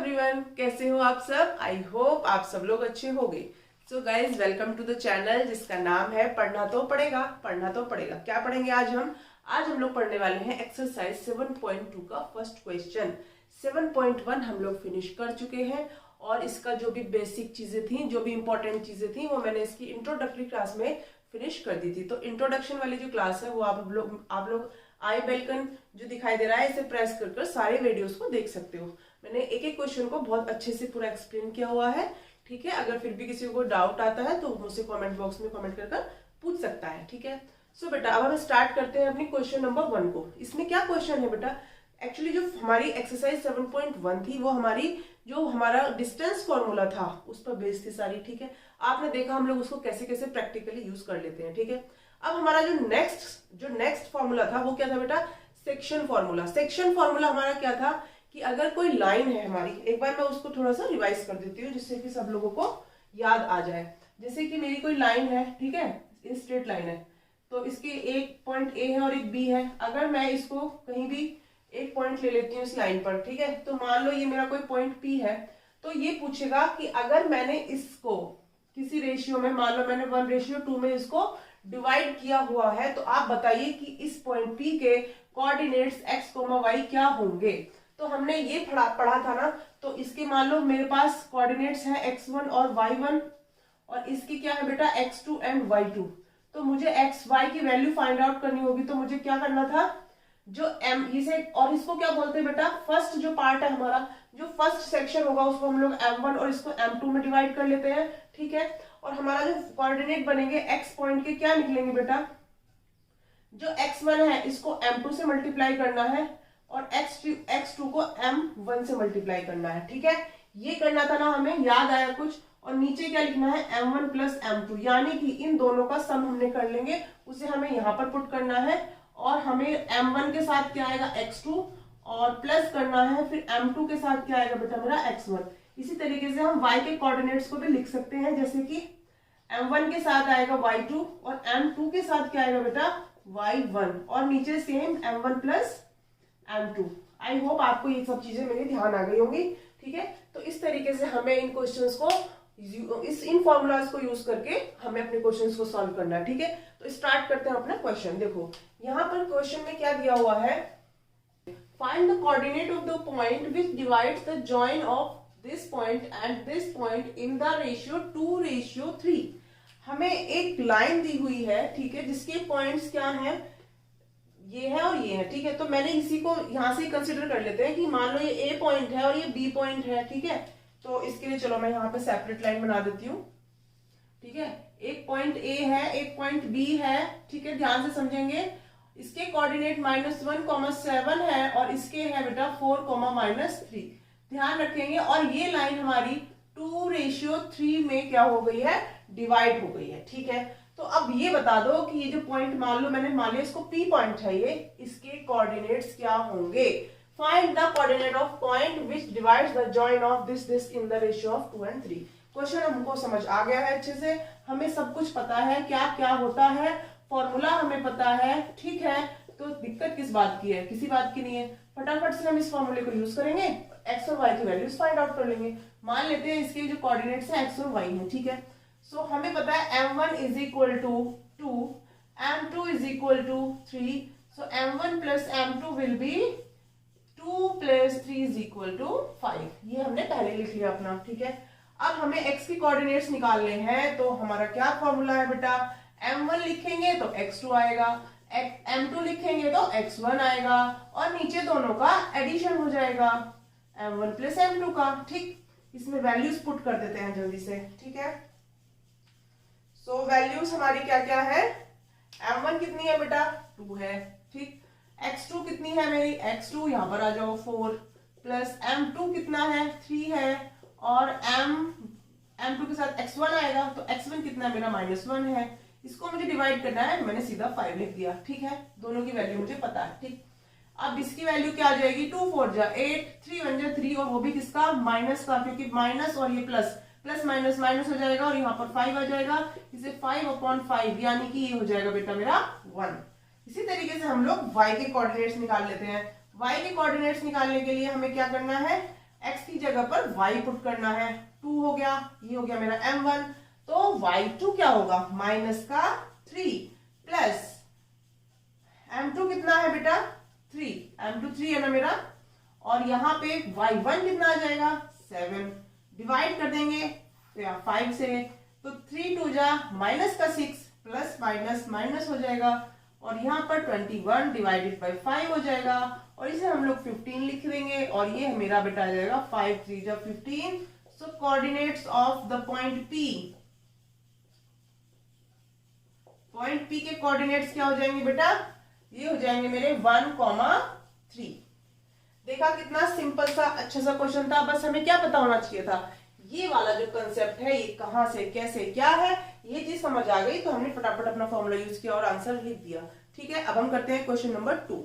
Everyone, कैसे हो आप सब। आई होप आप सब लोग अच्छे होंगे। So guys, welcome to the channel जिसका नाम है पढ़ना तो पड़ेगा। पढ़ना तो पड़ेगा। क्या पढ़ेंगे आज हम लोग पढ़ने वाले हैं एक्सरसाइज 7.2 का फर्स्ट क्वेश्चन। 7.1 हम लोग फिनिश कर चुके हैं और इसका जो भी बेसिक चीजें थी, जो भी इंपॉर्टेंट चीजें थी, वो मैंने इसकी इंट्रोडक्टरी क्लास में फिनिश कर दी थी। तो इंट्रोडक्शन वाली जो क्लास है वो आप लोग आई बेलकन जो दिखाई दे रहा है इसे प्रेस कर सारे वीडियोस को देख सकते हो। मैंने एक एक क्वेश्चन को बहुत अच्छे से पूरा एक्सप्लेन किया हुआ है। ठीक है, अगर फिर भी किसी को डाउट आता है तो मुझसे कमेंट बॉक्स में कमेंट कर पूछ सकता है। ठीक है, सो बेटा अब हम स्टार्ट करते हैं अपनी क्वेश्चन नंबर 1 को। इसमें क्या क्वेश्चन है बेटा, एक्चुअली जो हमारी एक्सरसाइज 7.1 थी वो हमारा डिस्टेंस फॉर्मूला था उस पर बेस्ड थी सारी। ठीक है, आपने देखा हम लोग उसको कैसे कैसे प्रैक्टिकली यूज कर लेते हैं। ठीक है, अब हमारा जो नेक्स्ट फॉर्मूला था वो क्या था बेटा, सेक्शन फॉर्मूला। सेक्शन फॉर्मूला हमारा क्या था कि अगर कोई लाइन है हमारी, एक बार मैं उसको थोड़ा सा रिवाइज कर देती हूँ जिससे कि सब लोगों को याद आ जाए। जैसे कि मेरी कोई लाइन है, ठीक है, ये स्ट्रेट लाइन है, तो इसके एक पॉइंट ए है और एक बी है। अगर मैं इसको कहीं भी एक पॉइंट ले लेती हूँ इस लाइन पर, ठीक है, तो मान लो ये मेरा कोई पॉइंट पी है, तो ये पूछेगा कि अगर मैंने इसको किसी रेशियो में, मान लो मैंने 1:2 में इसको डिवाइड किया हुआ है, तो आप बताइए कि इस पॉइंट पी के कोऑर्डिनेट्स x, y क्या होंगे। तो हमने ये पढ़ा था ना, तो इसके मान लो मेरे पास कोऑर्डिनेट्स हैं x1 और y1 और इसकी क्या है बेटा x2 एंड y2। तो मुझे x y की वैल्यू फाइंड आउट करनी होगी, तो मुझे क्या करना था, जो m इसे, और इसको क्या बोलते हैं बेटा, फर्स्ट जो पार्ट है हमारा, जो फर्स्ट सेक्शन होगा उसको हम लोग m1 और इसको m2 में डिवाइड कर लेते हैं। ठीक है, और हमारा जो कोऑर्डिनेट बनेंगे x पॉइंट के क्या निकलेंगे बेटा, जो x1 है इसको m2 से मल्टीप्लाई करना है और x2 को m1 से मल्टीप्लाई करना है। ठीक है, ये करना था ना हमें, याद आया कुछ। और नीचे क्या लिखना है, m1 प्लस m2, यानी कि इन दोनों का सम हमने कर लेंगे, उसे हमें यहाँ पर पुट करना है और हमें m1 के साथ क्या आएगा x2 और प्लस करना है, फिर m2 के साथ क्या आएगा बेटा मेरा x1। इसी तरीके से हम y के कोऑर्डिनेट्स को भी लिख सकते हैं, जैसे कि m1 के साथ आएगा y2 और m2 के साथ क्या आएगा बेटा y1 और नीचे same m1 plus m2। I hope आपको ये सब चीजें मेरे ध्यान आ गई होंगी। ठीक है, तो इस तरीके से हमें इन क्वेश्चंस को इन फॉर्मूलाज को यूज करके हमें अपने क्वेश्चंस को सॉल्व करना है। ठीक है, तो स्टार्ट करते हैं अपना क्वेश्चन। देखो यहाँ पर क्वेश्चन में क्या दिया हुआ है, find the coordinate of the point which divides the join of this point and this point in the ratio 2:3। हमें एक लाइन दी हुई है, ठीक है, जिसके पॉइंट्स क्या हैं, ये है और ये है। ठीक है, तो मैंने इसी को यहां से कंसिडर कर लेते हैं कि मान लो ये ए पॉइंट है और ये बी पॉइंट है। ठीक है, तो इसके लिए चलो मैं यहाँ पे सेपरेट लाइन बना देती हूँ। ठीक है, एक पॉइंट ए है, एक पॉइंट बी है। ठीक है, ध्यान से समझेंगे। इसके कोऑर्डिनेट -1,7 है और इसके है बेटा 4,-3। ध्यान रखेंगे। और ये लाइन हमारी 2:3 में क्या हो गई है, डिवाइड हो गई है। ठीक है, तो अब ये बता दो कि ये जो पॉइंट मान लिया इसको P पॉइंट है, ये इसके कोऑर्डिनेट्स क्या होंगे। Find the coordinate of point which divides the join of this in the ratio of 2 and 3। Question हमको समझ आ गया है अच्छे से, हमें सब कुछ पता है क्या क्या होता है, फॉर्मूला हमें पता है। ठीक है, तो दिक्कत किस बात की है, किसी बात की नहीं है। फटाफट से हम इस फॉर्मूले को यूज करेंगे, एक्स और वाई की वैल्यूज फाइंड आउट कर लेंगे। मान लेते हैं इसके जो कोऑर्डिनेट्स है एक्स और वाई है। ठीक है, सो हमें पता है m1 is equal to 2, m2 is equal to 3, so m1 plus m2 will be 2 plus 3 is equal to 5। ये हमने पहले लिख लिया अपना। ठीक है, अब हमें x की कोऑर्डिनेट्स निकालने हैं, तो हमारा क्या फॉर्मूला है बेटा, m1 लिखेंगे तो x2 आएगा, m2 लिखेंगे तो x1 आएगा और नीचे दोनों का एडिशन हो जाएगा m1 प्लस m2 का। ठीक, इसमें वैल्यूज पुट कर देते हैं जल्दी से। ठीक है, सो वैल्यूज हमारी क्या क्या है, m1 कितनी है बेटा 2 है। ठीक, x2 कितनी है मेरी, x2 यहाँ पर आ जाओ 4, प्लस m2 कितना है 3 है और m2 के साथ x1 आएगा, तो x1 कितना मेरा -1 है। इसको मुझे डिवाइड करना है, मैंने सीधा 5 लिख दिया। ठीक है, दोनों की वैल्यू मुझे पता है। ठीक, अब इसकी वैल्यू क्या आ जाएगी, 2 4 जा 8, 3 1 जा 3 और वो भी किसका, माइनस का, क्योंकि माइनस और ये प्लस माइनस माइनस हो जाएगा और यहाँ पर 5 आ जाएगा, इसे 5/5 यानी कि ये हो जाएगा बेटा मेरा 1। इसी तरीके से हम लोग y के कोऑर्डिनेट्स निकाल लेते हैं। y के कोऑर्डिनेट्स निकालने के लिए हमें क्या करना है, x की जगह पर y पुट करना है, 2 हो गया, ये हो गया मेरा m1, तो y2 क्या होगा माइनस का 3 प्लस m2 कितना है बेटा 3, m2 3 है ना मेरा, और यहाँ पे y1 कितना आ जाएगा 7, डिवाइड कर देंगे 5 से, तो 3 2 जा माइनस का 6 प्लस माइनस माइनस हो जाएगा, और यहाँ पर 21 डिवाइडेड बाई 5 हो जाएगा, और इसे हम लोग 15 लिख देंगे, और ये मेरा बेटा आ जाएगा 5 3 जा 15। So coordinates of the point P, point P के कोऑर्डिनेट्स क्या हो जाएंगे बेटा, ये हो जाएंगे मेरे 1,3। देखा कितना सिंपल सा अच्छा सा क्वेश्चन था, बस हमें क्या पता होना चाहिए था, ये वाला जो कंसेप्ट है ये कहां से कैसे क्या है, ये चीज समझ आ गई तो हमने फटाफट अपना फॉर्मूला यूज किया और आंसर लिख दिया। ठीक है, अब हम करते हैं क्वेश्चन नंबर 2।